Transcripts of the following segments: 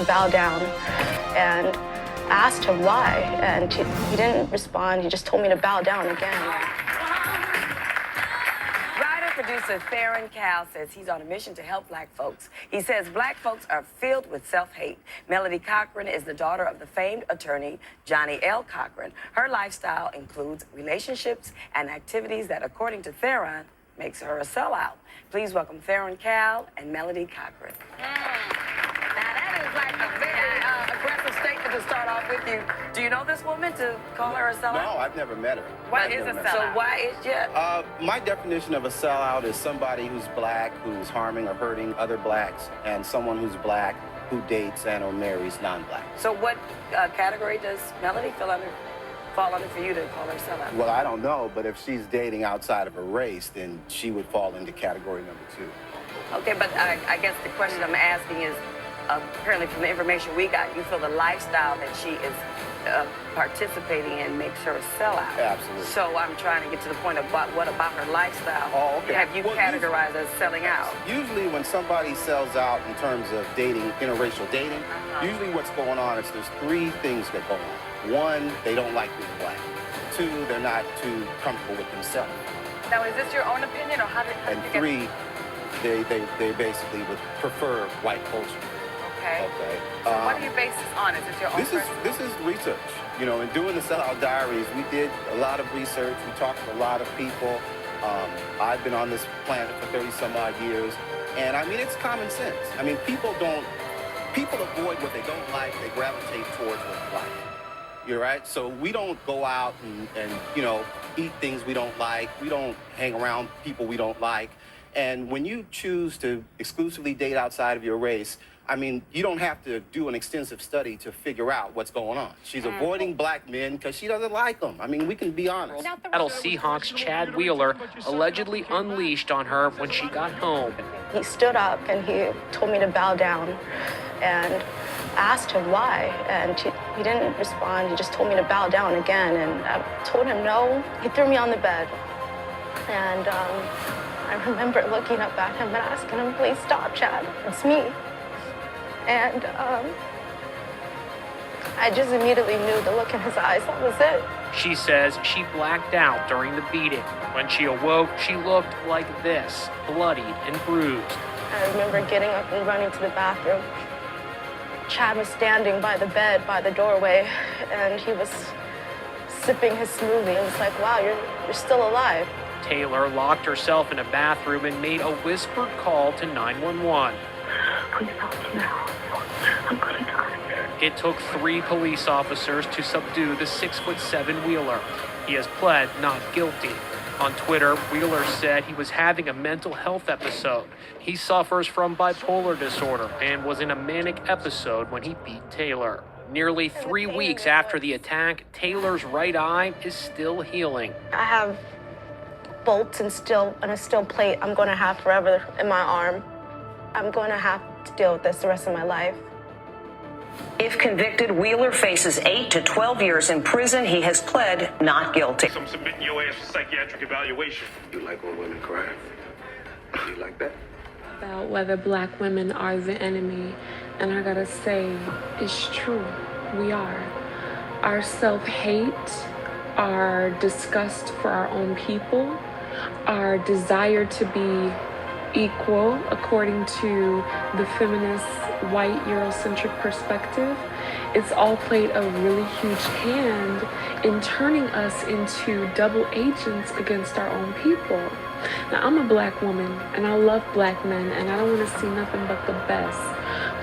to bow down and asked him why, and he didn't respond. He just told me to bow down again. Producer Theron Cal says he's on a mission to help black folks. He says black folks are filled with self-hate. Melody Cochran is the daughter of the famed attorney Johnny L. Cochran. Her lifestyle includes relationships and activities that, according to Theron, makes her a sellout. Please welcome Theron Cal and Melody Cochran. Now that is like a very aggressive statement to start off with you. Do you know this woman to call her a sellout? No, I've never met her. What is a sellout? So why is my definition of a sellout is somebody who's black, who's harming or hurting other blacks, and someone who's black who dates and or marries non-blacks. So what category does Melody fall under for you to call her sellout? Well, I don't know, but if she's dating outside of her race, then she would fall into category number 2. Okay, but I guess the question I'm asking is, apparently from the information we got, you feel the lifestyle that she is participating in makes her a sellout. Absolutely. So I'm trying to get to the point of what about her lifestyle have you categorized as selling out? Usually when somebody sells out in terms of dating, interracial dating, usually what's going on is there's 3 things that go on. 1, they don't like being black. 2, they're not too comfortable with themselves. Now, is this your own opinion, or how did and you 3, they basically would prefer white culture. Okay. So what do you base this on? Is this your own This is research. You know, in doing the Sellout Diaries, we did a lot of research. We talked to a lot of people. I've been on this planet for 30 some odd years. And I mean, it's common sense. I mean, people avoid what they don't like. They gravitate towards what they like. You're right. So we don't go out and you know, eat things we don't like. We don't hang around people we don't like. And when you choose to exclusively date outside of your race, I mean, you don't have to do an extensive study to figure out what's going on. She's avoiding black men because she doesn't like them. I mean, we can be honest. Seattle Seahawks Chad Wheeler allegedly unleashed on her when she got home. He stood up and he told me to bow down and asked him why, and he didn't respond. He just told me to bow down again, and I told him no. He threw me on the bed, and I remember looking up at him and asking him, please stop, Chad, it's me. And I just immediately knew the look in his eyes, that was it. She says she blacked out during the beating. When she awoke, she looked like this, bloodied and bruised. I remember getting up and running to the bathroom. Chad was standing by the bed, by the doorway, and he was sipping his smoothie. And it's like, wow, you're still alive. Taylor locked herself in a bathroom and made a whispered call to 911. Please help me now. I'm gonna die. It took 3 police officers to subdue the 6'7" Wheeler. He has pled not guilty. On Twitter, Wheeler said he was having a mental health episode. He suffers from bipolar disorder and was in a manic episode when he beat Taylor. Nearly 3 weeks after the attack, Taylor's right eye is still healing. I have bolts and a steel plate I'm going to have forever in my arm. I'm going to have to deal with this the rest of my life. If convicted, Wheeler faces 8 to 12 years in prison. He has pled not guilty. I'm submitting your ass for psychiatric evaluation. You like when women cry? You like that? About whether black women are the enemy, and I gotta say, it's true. We are. Our self-hate, our disgust for our own people, our desire to be equal according to the feminist white Eurocentric perspective, it's all played a really huge hand in turning us into double agents against our own people. Now, I'm a black woman and I love black men and I don't want to see nothing but the best.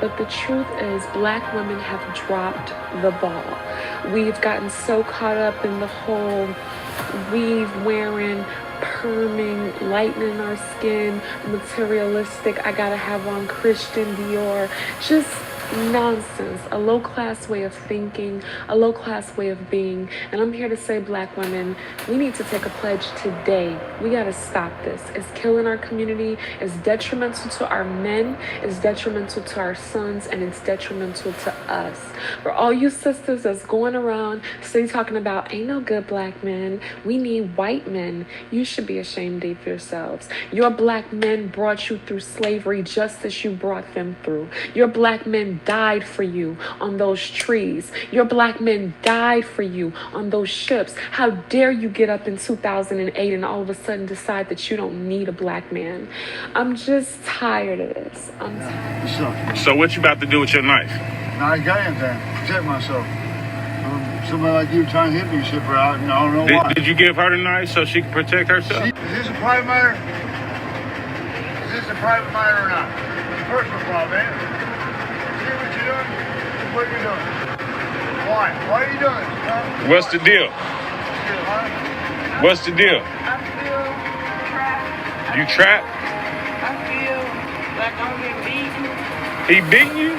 But the truth is, black women have dropped the ball. We've gotten so caught up in the whole weave wearing, perming, lightening our skin, materialistic, I gotta have on Christian Dior, just nonsense, a low-class way of thinking, a low-class way of being. And I'm here to say, black women, we need to take a pledge today. We gotta stop this. It's killing our community, it's detrimental to our men, it's detrimental to our sons, and it's detrimental to us. For all you sisters that's going around still talking about ain't no good black men, we need white men, you should be ashamed of yourselves. Your black men brought you through slavery just as you brought them through. Your black men men died for you on those trees. Your black men died for you on those ships. How dare you get up in 2008 and all of a sudden decide that you don't need a black man? I'm just tired of this. I'm tired. So what you about to do with your knife? I got anything. Protect myself. Somebody like you trying to hit me, ship her out, and I don't know why. Did you give her the knife so she can protect herself? Is this a private matter? Is this a private matter or not? Personal problem, man. See what you're doing? What are you doing? Why? Why are you doing this? Huh? What's the deal? What's the deal? I feel trapped. You trapped? I feel like I'm getting beaten. He beating you?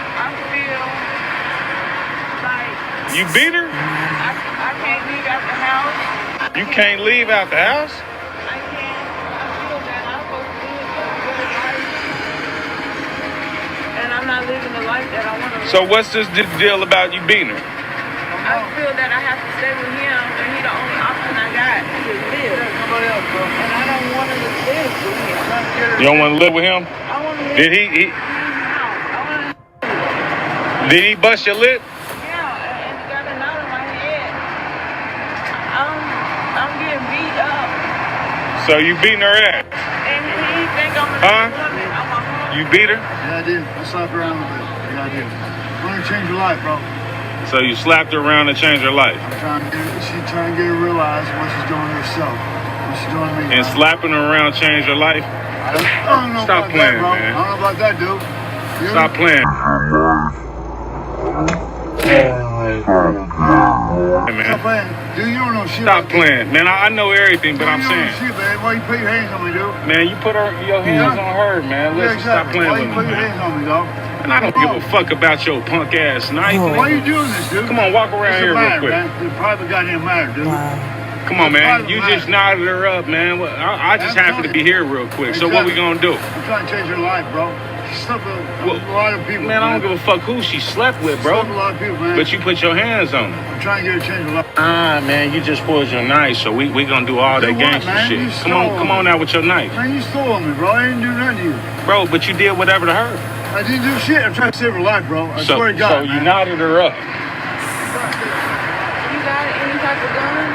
I feel like You beat her? I can't leave out the house. You can't leave out the house? I can't. I feel that I'm supposed to live a good life. And I'm not living the life that I want to live. So what's this deal about you beating her? I feel that I have to stay with him, and he's the only option I got to live. Somebody else, bro. And I don't want to live with him. You don't want to live with him? I want to live Did he in his house. I want to did he bust your lip? Yeah, and he got a knot in my head. I'm getting beat up. So you beating her ass? And he think I'm a Huh? woman. I'm a woman. You beat her? Yeah, I did. I slapped her around a bit. Yeah, I did. I want to change your life, bro. So you slapped her around to change her life? I'm trying to get her, she's trying to get her to realize what she's doing to herself. What she's doing to me. And slapping her around changed her life? I don't know Stop about playing, that, bro. man. I don't know about that, dude. You Stop playing. Hey, man. Stop playing. Dude, you don't know shit. Stop about playing. Man, I know everything, but Dude, I'm you don't know saying. shit, man. Why you put your hands on me, dude? Man, you put your hands on her, man. Listen, stop playing Why with you me, put your man. hands on me, dog? And I don't give a fuck about your punk ass knife. Why you doing this, dude? Come on, walk around here real quick. Man. It's a private goddamn matter, dude. Come on, man. Private You matter. just nodded her up, man. Well, I just I'm happen to be here real quick. So what we gonna do? I'm trying to change your life, bro. She slept with Well, a lot of people, Man, I don't give a fuck who she slept with, bro. Slept with a lot of people, man. But you put your hands on her. I'm trying to get her to change her life. Man, you just pulled your knife, so we gonna do all Do that what, gangster man? shit. You Come on out with your knife. Man, you stole on me, bro. I didn't do nothing to you. Bro, but you did whatever to her. I didn't do shit. I'm trying to save her life, bro. I So swear to God, you man. knotted her up. You got any type of gun?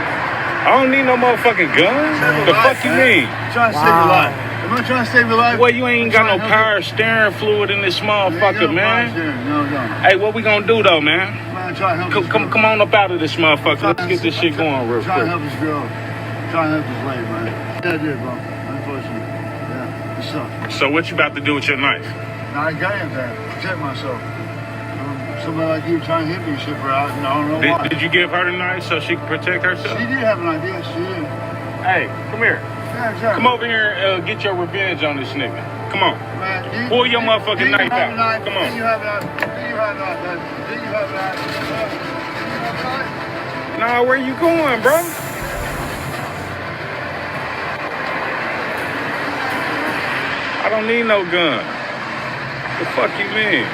I don't need no motherfucking gun. The fuck you mean? I'm trying to save your life. Am I trying to save your life? Well, you ain't got no power steering fluid in this motherfucker, man. No. Hey, what we gonna do though, man? Man, try to help this girl. Come on up out of this motherfucker. Let's get this shit going real Try to quick. help this girl. Try to help this lady, man. Yeah, I did, bro. Unfortunately. Yeah, it sucks. So what you about to do with your knife? Now, I got anything. Protect myself. Somebody like you trying to hit me, ship her out, and I don't know why. Did you give her the knife so she can protect herself? She did have an idea. She did. Hey, come here. Yeah, exactly. Come over here and get your revenge on this nigga. Come on. Man, Pull your motherfucking knife out. Come on. Do you have that? Do you have that? Do you have that? Do you have that? Nah, where you going, bro? I don't need no gun. The fuck you mean?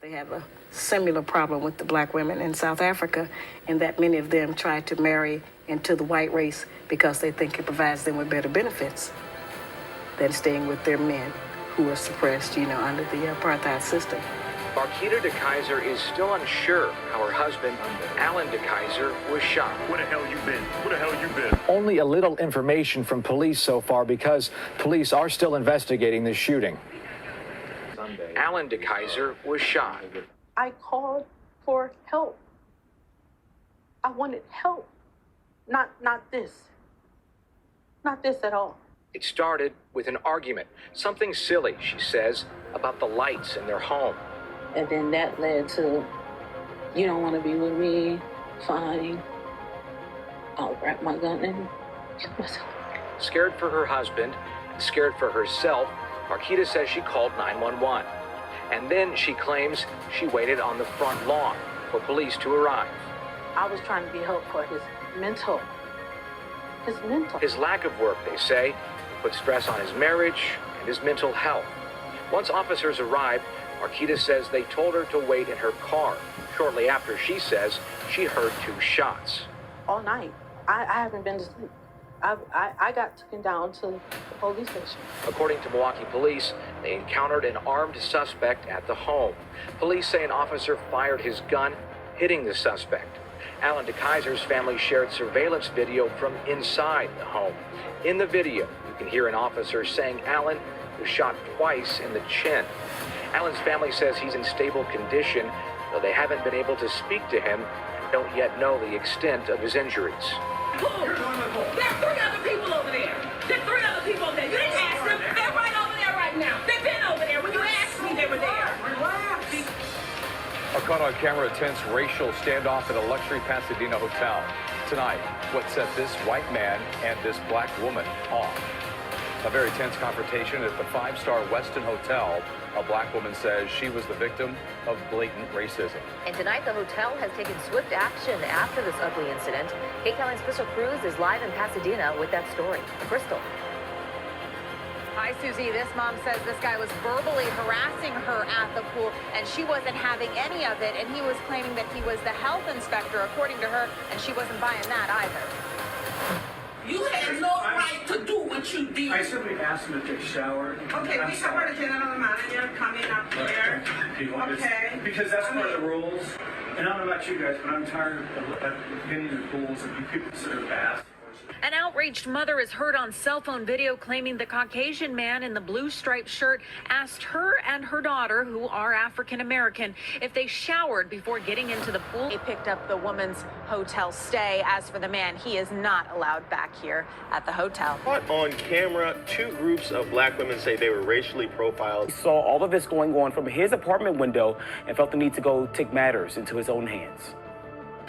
They have a similar problem with the black women in South Africa, in that many of them try to marry into the white race because they think it provides them with better benefits than staying with their men who are suppressed, under the apartheid system. Marquita de Kaiser is still unsure how her husband, Alan de Kaiser, was shot. Where the hell you been? Where the hell you been? Only a little information from police so far because police are still investigating this shooting. Alan de Kaiser was shot. I called for help. I wanted help. Not this. Not this at all. It started with an argument, something silly, she says, about the lights in their home. And then that led to, you don't want to be with me, fine. I'll wrap my gun and kill myself. Scared for her husband and scared for herself, Marquita says she called 911. And then she claims she waited on the front lawn for police to arrive. I was trying to be help for his mental. His lack of work, they say, put stress on his marriage and his mental health. Once officers arrived, Marquita says they told her to wait in her car. Shortly after, she says she heard 2 shots. All night. I haven't been to sleep. I got taken down to the police station. According to Milwaukee police, they encountered an armed suspect at the home. Police say an officer fired his gun, hitting the suspect. Alan DeKaiser's family shared surveillance video from inside the home. In the video, you can hear an officer saying Alan was shot twice in the chin. Alan's family says he's in stable condition, though they haven't been able to speak to him and don't yet know the extent of his injuries. There are 3 other people over there. There's 3 other people over there. You didn't ask them. They're right over there right now. They've been over there. When you asked me, they were there. A caught on camera tense racial standoff at a luxury Pasadena hotel. Tonight, what set this white man and this black woman off? A very tense confrontation at the 5-star Westin Hotel. A black woman says she was the victim of blatant racism. And tonight, the hotel has taken swift action after this ugly incident. KCAL's Crystal Cruz is live in Pasadena with that story. Crystal. Hi, Susie. This mom says this guy was verbally harassing her at the pool, and she wasn't having any of it, and he was claiming that he was the health inspector, according to her, and she wasn't buying that either. You had no right to do what you did. I simply asked them if they showered. Okay, we have our general manager coming up here. Okay. Because that's one of the rules. And I don't know about you guys, but I'm tired of getting in the pools and people consider baths. An outraged mother is heard on cell phone video claiming the Caucasian man in the blue striped shirt asked her and her daughter, who are African American, if they showered before getting into the pool. They picked up the woman's hotel stay. As for the man, he is not allowed back here at the hotel. Caught on camera, 2 groups of black women say they were racially profiled. He saw all of this going on from his apartment window and felt the need to go take matters into his own hands.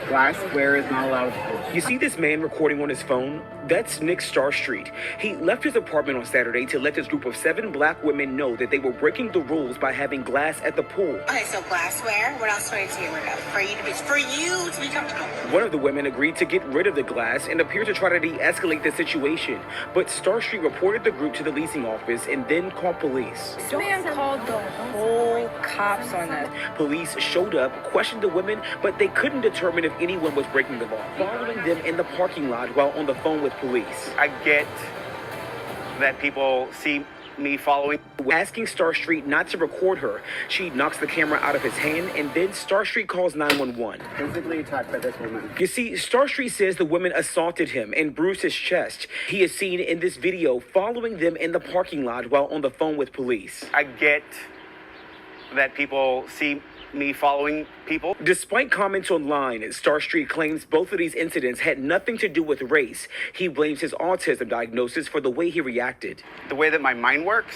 Glassware is not allowed. You see this man recording on his phone? That's Nick Starstreet. He left his apartment on Saturday to let this group of 7 black women know that they were breaking the rules by having glass at the pool. Okay, so glassware. What else do I need to get rid of? For you to be comfortable. One of the women agreed to get rid of the glass and appeared to try to de-escalate the situation. But Starstreet reported the group to the leasing office and then called police. This man called the whole cops on us. Police showed up, questioned the women, but they couldn't determine if anyone was breaking the law, following them in the parking lot while on the phone with police. I get that people see me following. Asking Starstreet not to record her, she knocks the camera out of his hand, and then Starstreet calls 911. Physically attacked by this woman. You see, Starstreet says the woman assaulted him and bruised his chest. He is seen in this video following them in the parking lot while on the phone with police. I get that people see me following people. Despite comments online, Starstreet claims both of these incidents had nothing to do with race. He blames his autism diagnosis for the way he reacted. The way that my mind works,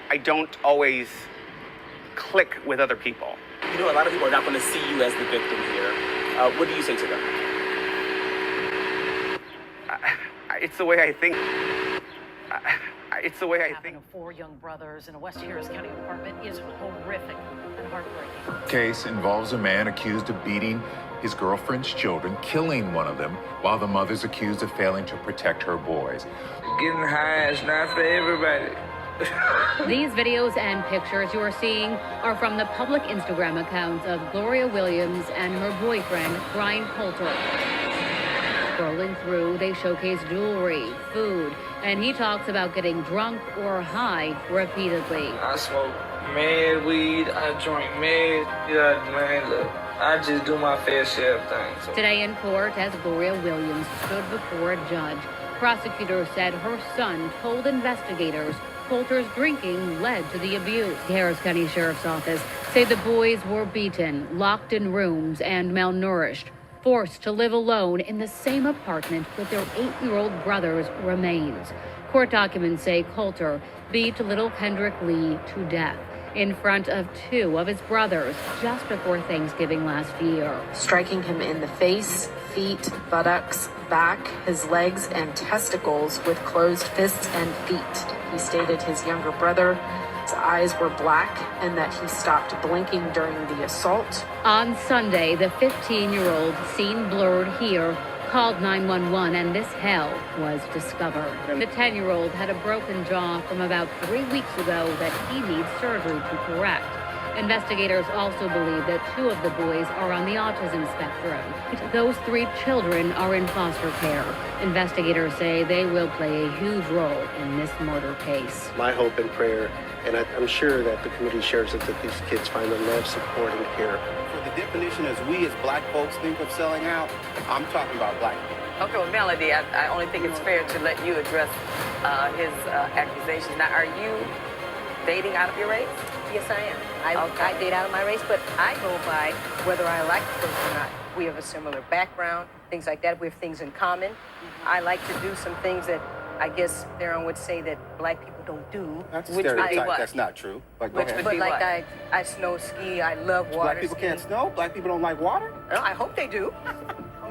I don't always click with other people. You know, a lot of people are not going to see you as the victim here. What do you say to them? It's the way I think. It's the way I think. Having 4 young brothers in a West Harris County apartment is horrific and heartbreaking. Case involves a man accused of beating his girlfriend's children, killing one of them, while the mother's accused of failing to protect her boys. Getting high is not for everybody. These videos and pictures you are seeing are from the public Instagram accounts of Gloria Williams and her boyfriend, Brian Coulter. Scrolling through, they showcase jewelry, food, and he talks about getting drunk or high repeatedly. I smoke mad weed, I drink mad, man, look, I just do my fair share of things. So. Today in court, as Gloria Williams stood before a judge, prosecutors said her son told investigators Coulter's drinking led to the abuse. The Harris County Sheriff's Office say the boys were beaten, locked in rooms, and malnourished, forced to live alone in the same apartment with their 8-year-old brother's remains. Court documents say Coulter beat little Kendrick Lee to death in front of 2 of his brothers just before Thanksgiving last year. Striking him in the face, feet, buttocks, back, his legs, and testicles with closed fists and feet. He stated his younger brother's eyes were black and that he stopped blinking during the assault. On Sunday, the 15-year-old, seen blurred here, called 911 and this hell was discovered. The 10-year-old had a broken jaw from about 3 weeks ago that he needs surgery to correct. Investigators also believe that 2 of the boys are on the autism spectrum. Those 3 children are in foster care. Investigators say they will play a huge role in this murder case. My hope and prayer, and I'm sure that the community shares it, that these kids find the love, support, and care. For the definition as we as black folks think of selling out, I'm talking about black people. Okay, well, Melody, I only think it's fair to let you address his accusations. Now, are you dating out of your race? Yes, I am. I date out of my race, but I go by whether I like the person or not. We have a similar background, things like that. We have things in common. I like to do some things that I guess Darren would say that black people don't do. That's a stereotype. That's not true. But go ahead. But like I snow ski. I love water. Black people can't snow. Black people don't like water. No, I hope they do.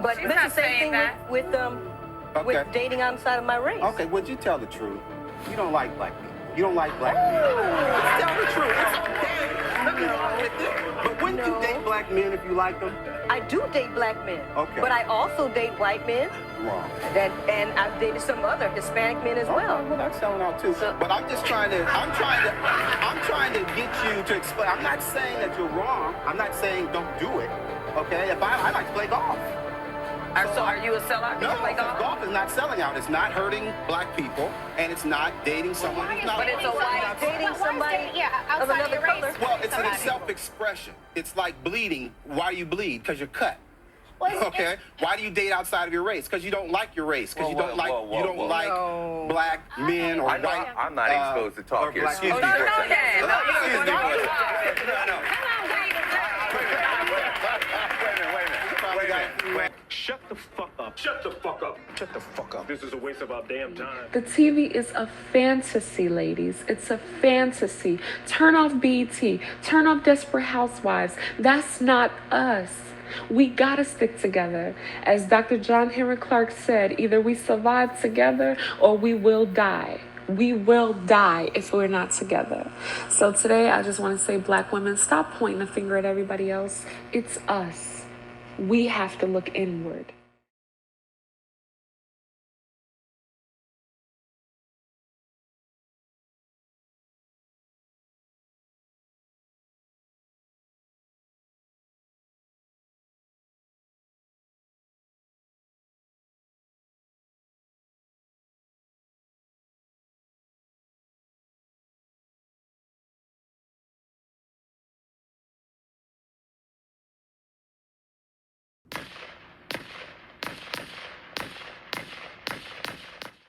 But She's it's not the same saying thing that. with dating outside of my race. Okay, would you tell the truth? You don't like black people. You don't like black people. Tell the truth. It's okay. Nothing wrong with it. But wouldn't you date black men if you like them? I do date black men. Okay. But I also date white men. Wrong. And I've dated some other Hispanic men as well. Well, that's selling out too. But I'm just trying to. I'm trying to get you to explain. I'm not saying that you're wrong. I'm not saying don't do it. Okay. If I like to play golf. So are you a sellout? No, golf is not selling out. It's not hurting black people, and it's not dating someone who's not. But it's a white dating somebody of another color. Well, it's a self-expression. It's like bleeding. Why do you bleed? Because you're cut. Okay. Why do you date outside of your race? Because you don't like your race. Because you don't like black men or white. I'm not exposed to talk here. Excuse me. Shut the fuck up. Shut the fuck up. Shut the fuck up. This is a waste of our damn time. The TV is a fantasy, ladies. It's a fantasy. Turn off BET. Turn off Desperate Housewives. That's not us. We gotta stick together. As Dr. John Henry Clark said, either we survive together or we will die. We will die if we're not together. So today, I just want to say, black women, stop pointing the finger at everybody else. It's us. We have to look inward.